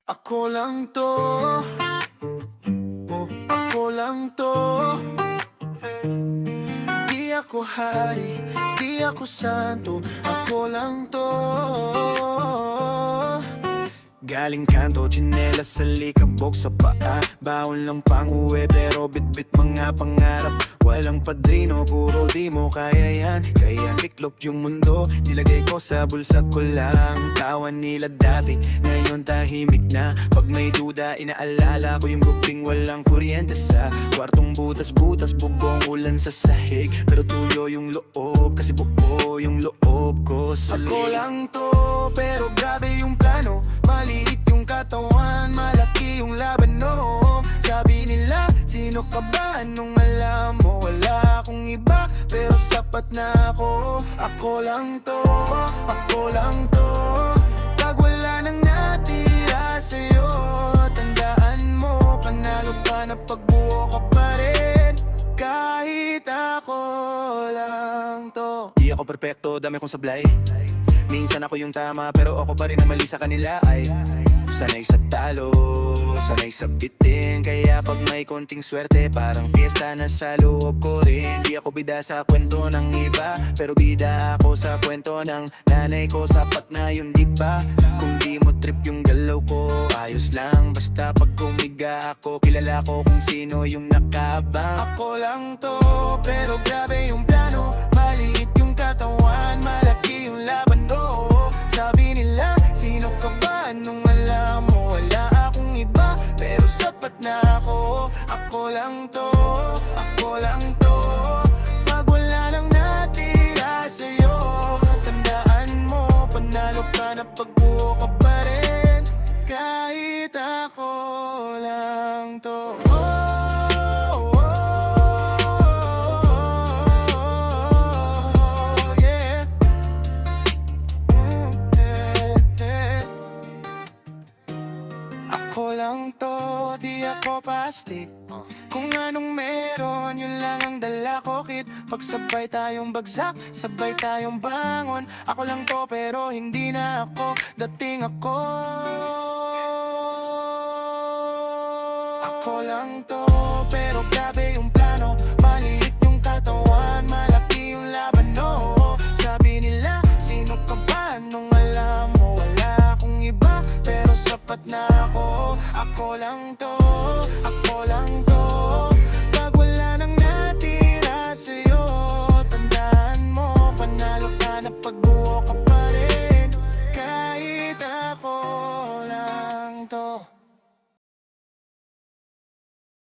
Ako lang to, oh, ako lang to. Di ako hari, di ako santo, ako lang to. Galing kanto, tsinelas sa likabok sa paa. Baon lang pang uwi pero bitbit mga pangarap. Walang padrino, puro di mo kaya yan. Kaya tiklop yung mundo, nilagay ko sa bulsa ko lang. Tawan nila dati, ngayon tahimik na. Pag may duda, inaalala ko yung guping walang kuryente sa kwartong butas-butas, bubong ulan sa sahig. Pero tuyo yung loob, kasi buo yung loob ko sa Ako lang to, pero grabe yung plano. Maliit yung katawan, malaki yung laban, no. Sabi nila, sino ka ba? Anong alam mo? Wala akong iba, pero sapat na ako. Ako lang to, ako lang to. Pag wala nang natira sa'yo, tandaan mo, panalo ka na pagbuo ka pa rin. Kahit ako lang to. Di ako perfecto, dami kong sablay. Minsan ako yung tama, pero ako pa rin ang mali sa kanila. Ay, sanay sa talo, sanay sa bitin. Kaya pag may konting swerte, parang fiesta na sa loob ko rin. Di ako bida sa kwento ng iba, pero bida ako sa kwento ng nanay ko. Sapat na yun, di ba? Kung di mo trip yung galaw ko, ayos lang. Basta pag kumiga ako, kilala ko kung sino yung nakabang. Ako lang to, pero grabe yung plano. Maliit yung katawan, malaki yung laban, no. Sabi nila, sino ka ba? Anong alam mo? Wala akong iba, pero sapat na ako. Ako lang to, ako lang to. Pag wala nang natira sa'yo, tandaan mo, panalo ka na pagbuo ka pa rin. Kahit ako lang to. Ako lang to, di ako plastic. Kung anong meron, yun lang ang dala ko, kid. Pag sabay tayong bagsak, sabay tayong bangon. Ako lang to, pero hindi na ako dating ako. Ako lang to, pero grabe yung plano. Maliit yung katawan, malaki yung laban, no. Sabi nila, sino ka ba? Anong alam mo? Wala akong iba, pero sapat na ako. Ako lang to, ako lang to.